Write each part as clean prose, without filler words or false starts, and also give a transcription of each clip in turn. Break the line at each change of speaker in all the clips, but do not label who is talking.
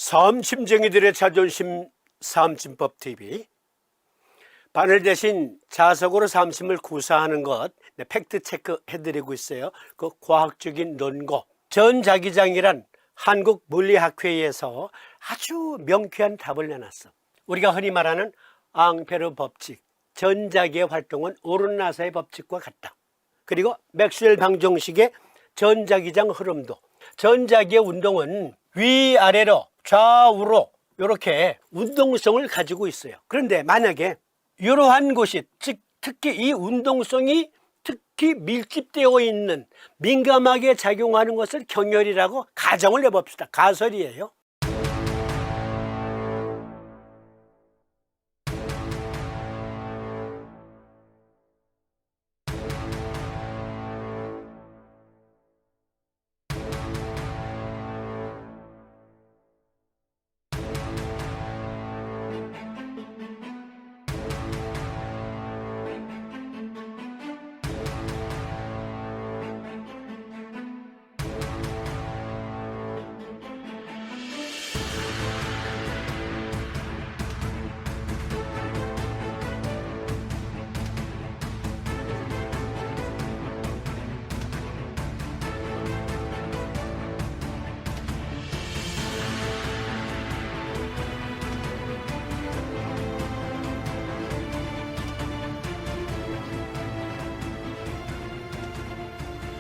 섬심쟁이들의 자존심 삼심법TV. 바늘 대신 자석으로 삼심을 구사하는 것 팩트체크 해드리고 있어요. 그 과학적인 논거 전자기장이란 한국물리학회에서 아주 명쾌한 답을 내놨어. 우리가 흔히 말하는 앙페르 법칙, 전자기의 활동은 오른나사의 법칙과 같다. 그리고 맥스웰 방정식의 전자기장 흐름도, 전자기의 운동은 위아래로 좌우로 이렇게 운동성을 가지고 있어요. 그런데 만약에 이러한 곳이, 즉 특히 이 운동성이 특히 밀집되어 있는, 민감하게 작용하는 것을 경혈이라고 가정을 해봅시다. 가설이에요.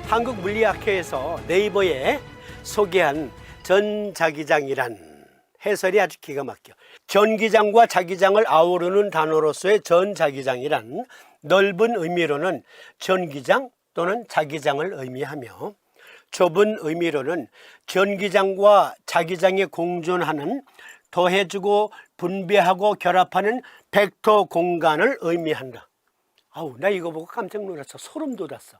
한국물리학회에서 네이버에 소개한 전자기장이란 해설이 아주 기가 막혀. 전기장과 자기장을 아우르는 단어로서의 전자기장이란 넓은 의미로는 전기장 또는 자기장을 의미하며, 좁은 의미로는 전기장과 자기장이 공존하는, 더해주고 분배하고 결합하는 벡터 공간을 의미한다. 아우, 나 이거 보고 깜짝 놀랐어. 소름 돋았어.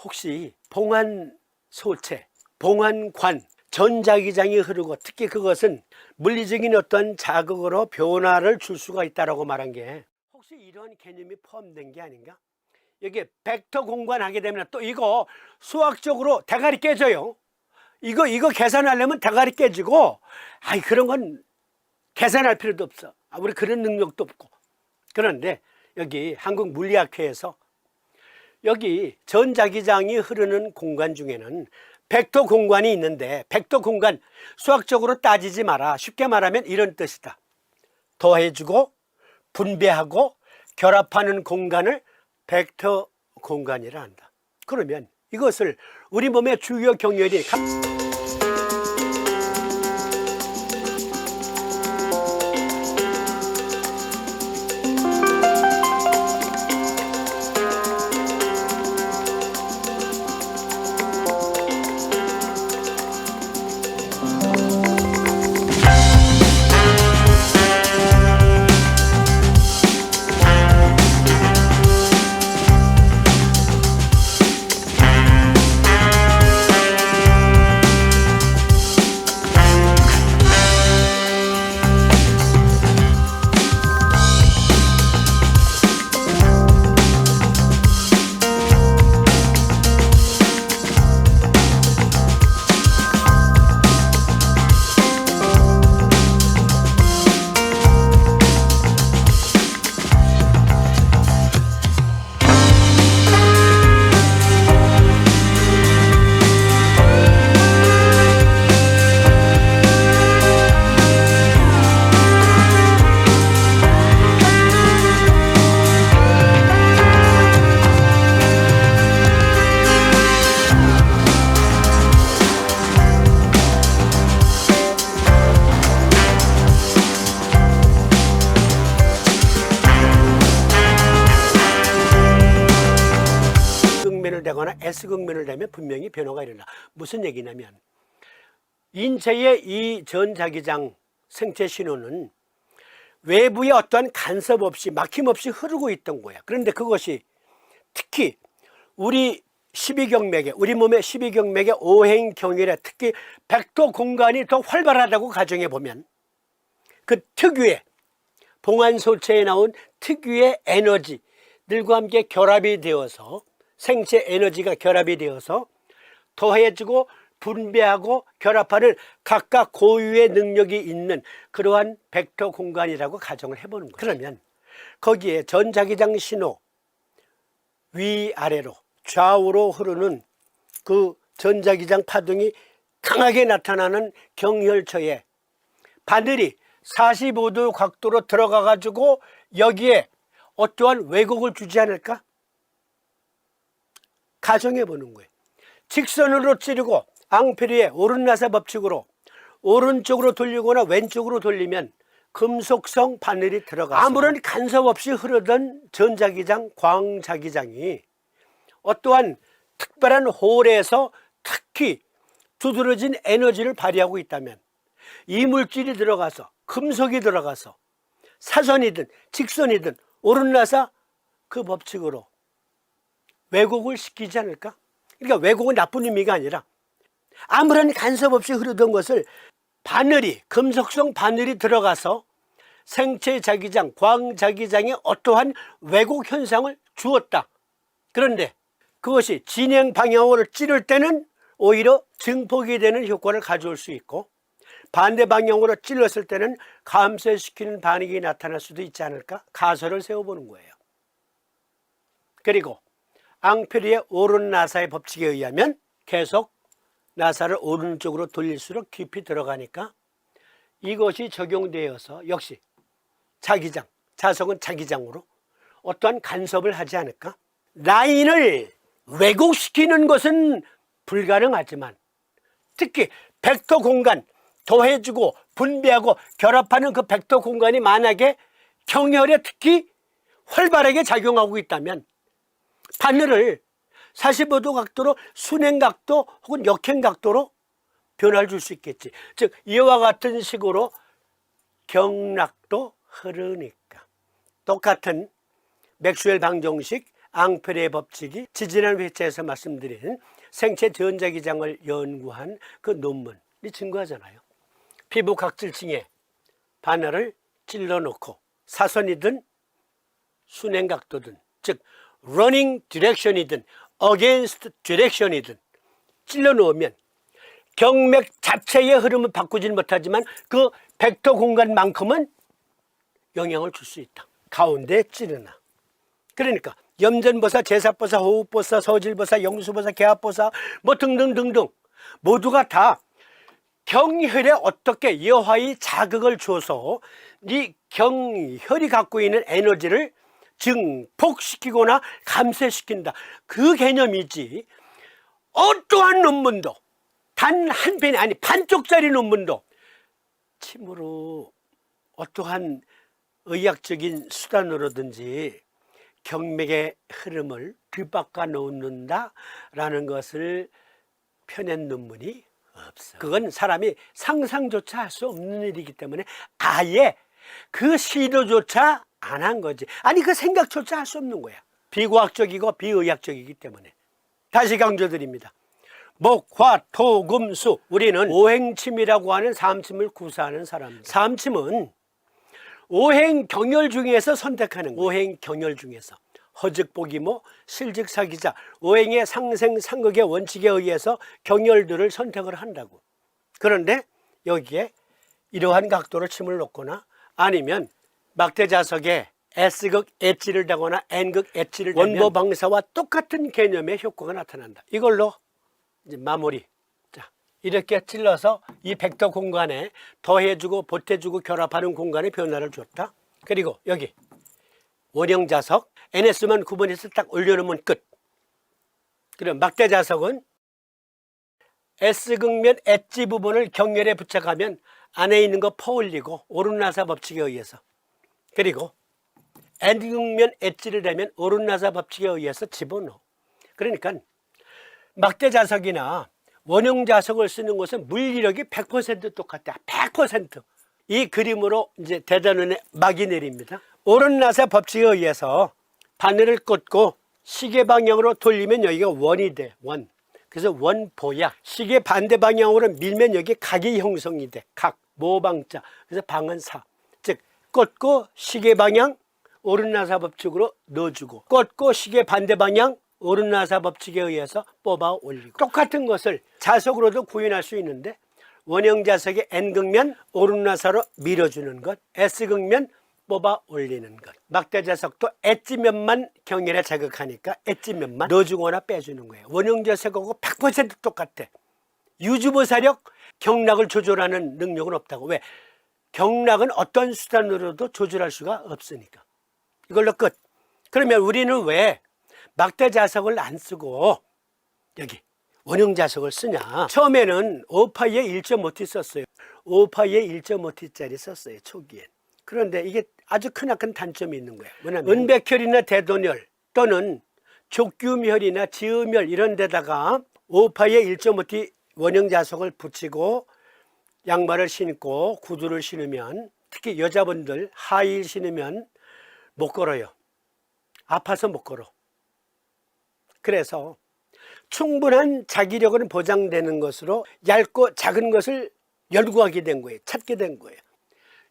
혹시 봉환소체, 봉환관, 전자기장이 흐르고, 특히 그것은 물리적인 어떤 자극으로 변화를 줄 수가 있다고 말한 게, 혹시 이런 개념이 포함된 게 아닌가? 여기에 벡터 공간 하게 되면 또 이거 수학적으로 대가리 깨져요. 이거 계산하려면 대가리 깨지고, 그런 건 계산할 필요도 없어. 우리 그런 능력도 없고. 그런데 여기 한국물리학회에서 여기 전자기장이 흐르는 공간 중에는 벡터 공간이 있는데, 벡터 공간 수학적으로 따지지 마라. 쉽게 말하면 이런 뜻이다. 더해주고 분배하고 결합하는 공간을 벡터 공간이라 한다. 그러면 이것을 우리 몸의 주요 경혈이 되거나 S극면을 되면 분명히 변화가 일어나. 무슨 얘기냐면, 인체의 이 전자기장 생체 신호는 외부의 어떠한 간섭 없이 막힘없이 흐르고 있던 거야. 그런데 그것이 특히 우리 12경맥에, 우리 몸의 12경맥의 오행경혈에 특히 벡터 공간이 더 활발하다고 가정해 보면, 그 특유의 봉환소체에 나온 특유의 에너지들과 함께 결합이 되어서, 생체 에너지가 결합이 되어서 더해지고 분배하고 결합하는 각각 고유의 능력이 있는 그러한 벡터 공간이라고 가정을 해보는 거예요. 그러면 거기에 전자기장 신호 위아래로 좌우로 흐르는 그 전자기장 파동이 강하게 나타나는 경혈처에 바늘이 45도 각도로 들어가 가지고 여기에 어떠한 왜곡을 주지 않을까? 가정해 보는 거예요. 직선으로 찌르고 앙페르의 오른나사 법칙으로 오른쪽으로 돌리거나 왼쪽으로 돌리면 금속성 바늘이 들어가서 아무런 간섭 없이 흐르던 전자기장, 광자기장이 어떠한 특별한 홀에서 특히 두드러진 에너지를 발휘하고 있다면 이물질이 들어가서 금속이 들어가서 사선이든 직선이든 오른나사 그 법칙으로 왜곡을 시키지 않을까? 그러니까 왜곡은 나쁜 의미가 아니라 아무런 간섭 없이 흐르던 것을 바늘이 금속성 바늘이 들어가서 생체 자기장, 광자기장에 어떠한 왜곡 현상을 주었다. 그런데 그것이 진행 방향으로 찌를 때는 오히려 증폭이 되는 효과를 가져올 수 있고 반대 방향으로 찔렀을 때는 감쇄시키는 반응이 나타날 수도 있지 않을까? 가설을 세워보는 거예요. 그리고 앙페르의 오른 나사의 법칙에 의하면 계속 나사를 오른쪽으로 돌릴수록 깊이 들어가니까 이것이 적용되어서 역시 자기장, 자석은 자기장으로 어떠한 간섭을 하지 않을까? 라인을 왜곡시키는 것은 불가능하지만 특히 벡터 공간, 더해주고 분배하고 결합하는 그 벡터 공간이 만약에 경혈에 특히 활발하게 작용하고 있다면 바늘을 45도 각도로 순행각도 혹은 역행각도로 변화를 줄 수 있겠지. 즉 이와 같은 식으로 경락도 흐르니까 똑같은 맥스웰 방정식 앙페르의 법칙이 지지난 회차에서 말씀드린 생체 전자기장을 연구한 그 논문이 증거하잖아요. 피부 각질층에 바늘을 찔러놓고 사선이든 순행각도든 즉 running direction이든 against direction이든 찔러놓으면 경맥 자체의 흐름을 바꾸지는 못하지만 그 벡터 공간만큼은 영향을 줄 수 있다. 가운데 찌르나. 그러니까 염전보사, 제사보사, 호흡보사, 서질보사, 영수보사, 개합보사 뭐 등등등등 모두가 다 경혈에 어떻게 여하의 자극을 줘서 이 경혈이 갖고 있는 에너지를 증폭시키거나 감쇄시킨다. 그 개념이지 어떠한 논문도 단 한 편이 아니 반쪽짜리 논문도 침으로 어떠한 의학적인 수단으로든지 경맥의 흐름을 뒤바꿔 놓는다라는 것을 펴낸 논문이 없어. 그건 사람이 상상조차 할 수 없는 일이기 때문에 아예 그 시도조차 안 한 거지. 아니 그 생각조차 할 수 없는 거야. 비과학적이고 비의학적이기 때문에. 다시 강조드립니다. 목, 화, 토, 금, 수. 우리는 오행침이라고 하는 삼침을 구사하는 사람입니다. 삼침은 오행 경혈 중에서 선택하는 거예요. 오행 경혈 중에서 허즉보기모, 실즉사기자, 오행의 상생상극의 원칙에 의해서 경혈들을 선택을 한다고. 그런데 여기에 이러한 각도로 침을 놓거나 아니면 막대자석에 S극 엣지를 다거나 N극 엣지를 대면 원보방사와 똑같은 개념의 효과가 나타난다. 이걸로 이제 마무리. 자, 이렇게 찔러서 이 벡터 공간에 더해주고 보태주고 결합하는 공간에 변화를 줬다. 그리고 여기 원형자석 NS만 구분해서 딱 올려놓으면 끝. 그럼 막대자석은 S극면 엣지 부분을 경혈에 부착하면 안에 있는 거 퍼올리고 오른나사 법칙에 의해서, 그리고 N극면 엣지를 대면 오른나사 법칙에 의해서 집어넣어. 그러니까 막대자석이나 원형자석을 쓰는 것은 물리력이 100% 똑같다. 100%. 이 그림으로 이제 대단원의 막이 내립니다. 오른나사 법칙에 의해서 바늘을 꽂고 시계 방향으로 돌리면 여기가 원이 돼. 원. 그래서 원보약. 시계 반대 방향으로 밀면 여기 각이 형성이 돼. 각. 모방자. 그래서 방은 사. 즉 꽂고 시계 방향 오른나사 법칙으로 넣어주고 꽂고 시계 반대 방향 오른나사 법칙에 의해서 뽑아 올리고, 똑같은 것을 자석으로도 구현할 수 있는데 원형 자석의 N극면 오른나사로 밀어주는 것, S극면 뽑아 올리는 것. 막대 자석도 엣지면만 경렬에 자극하니까 엣지면만 넣어주거나 빼주는 거예요. 원형 자석하고 100% 똑같아. 유주보사력, 경락을 조절하는 능력은 없다고. 왜? 경락은 어떤 수단으로도 조절할 수가 없으니까. 이걸로 끝. 그러면 우리는 왜 막대 자석을 안 쓰고 여기 원형 자석을 쓰냐? 처음에는 5파이에 1.5T 썼어요. 5파이에 1.5T짜리 썼어요, 초기엔. 그런데 이게 아주 크나큰 단점이 있는 거예요. 뭐냐면 은백혈이나 대도혈 또는 족규멸이나 지음혈 이런 데다가 5파이에 1.5T 원형 자석을 붙이고 양말을 신고 구두를 신으면, 특히 여자분들 하이힐 신으면 못 걸어요. 아파서 못 걸어. 그래서 충분한 자기력은 보장되는 것으로 얇고 작은 것을 열구하게 된 거예요. 찾게 된 거예요.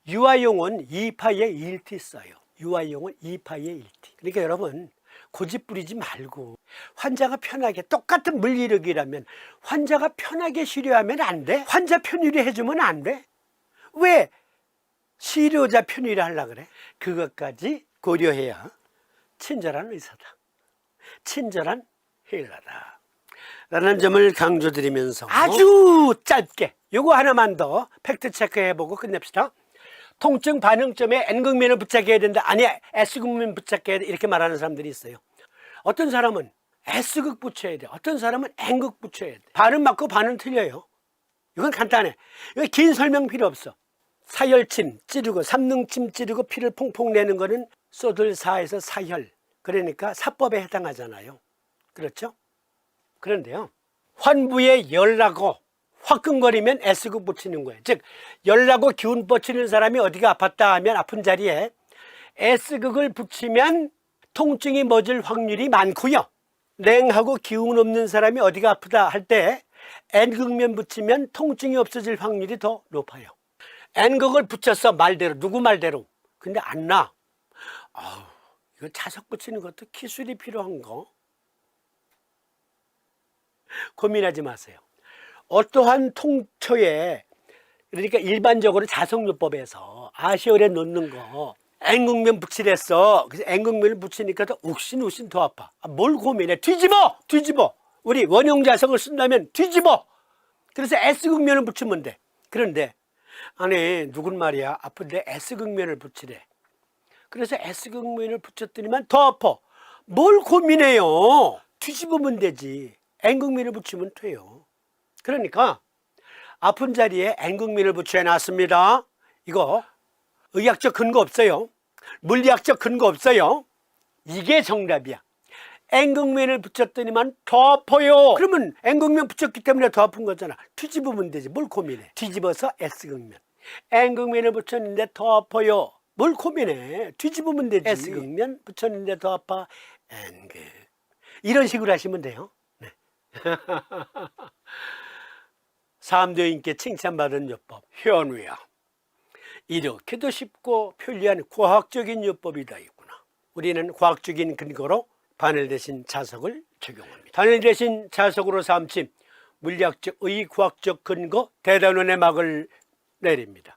유아용은 2파이에 1T 써요. 유아용은 2파이에 1T. 그러니까 여러분 고집 부리지 말고 환자가 편하게, 똑같은 물리력이라면 환자가 편하게 치료하면 안 돼? 환자 편의를 해주면 안 돼? 왜 치료자 편의를 하려고 그래? 그것까지 고려해야 친절한 의사다, 친절한 힐러다 라는 점을 강조드리면서 아주 짧게 요거 하나만 더 팩트 체크해보고 끝냅시다. 통증 반응점에 N극면을 붙잡게 해야 된다. 아니, S극면 붙잡게 해야 돼. 이렇게 말하는 사람들이 있어요. 어떤 사람은 S극 붙여야 돼. 어떤 사람은 N극 붙여야 돼. 반은 맞고 반은 틀려요. 이건 간단해. 이거 긴 설명 필요 없어. 사혈침 찌르고 삼능침 찌르고 피를 퐁퐁 내는 거는 소들사에서 사혈, 그러니까 사법에 해당하잖아요. 그렇죠? 그런데요, 환부에 열나고 화끈거리면 S극 붙이는 거예요. 즉 열나고 기운 뻗치는 사람이 어디가 아팠다 하면 아픈 자리에 S극을 붙이면 통증이 멎을 확률이 많고요, 냉하고 기운 없는 사람이 어디가 아프다 할 때 N극면 붙이면 통증이 없어질 확률이 더 높아요. N극을 붙였어, 말대로, 누구 말대로. 근데 안 나. 이거 자석 붙이는 것도 기술이 필요한 거 고민하지 마세요. 어떠한 통초에, 그러니까 일반적으로 자석요법에서 아시열에 놓는 거 N극면 붙이랬어. 그래서 N극면을 붙이니까 더 욱신욱신 더 아파. 뭘 고민해? 뒤집어! 우리 원형 자석을 쓴다면 뒤집어! 그래서 S극면을 붙이면 돼. 그런데 아니 누군 말이야 아픈데 S극면을 붙이래. 그래서 S극면을 붙였더니만 더 아파. 뭘 고민해요? 뒤집으면 되지. N극면을 붙이면 돼요. 그러니까 아픈 자리에 N극면을 붙여놨습니다. 이거 의학적 근거 없어요. 물리학적 근거 없어요. 이게 정답이야. N극면을 붙였더니만 더 아파요. 그러면 N극면 붙였기 때문에 더 아픈 거잖아. 뒤집으면 되지. 뭘 고민해? 뒤집어서 S극면. N극면을 붙였는데 더 아파요. 뭘 고민해? 뒤집으면 되지. S극면 붙였는데 더 아파. N극. 이런 식으로 하시면 돼요. 네. 사암도인께 칭찬받은 요법 현우야, 이렇게도 쉽고 편리한 과학적인 요법이 다 있구나. 우리는 과학적인 근거로 바늘 대신 자석을 적용합니다. 바늘 대신 자석으로 삼침 물리학적 의과학적 근거 대단원의 막을 내립니다.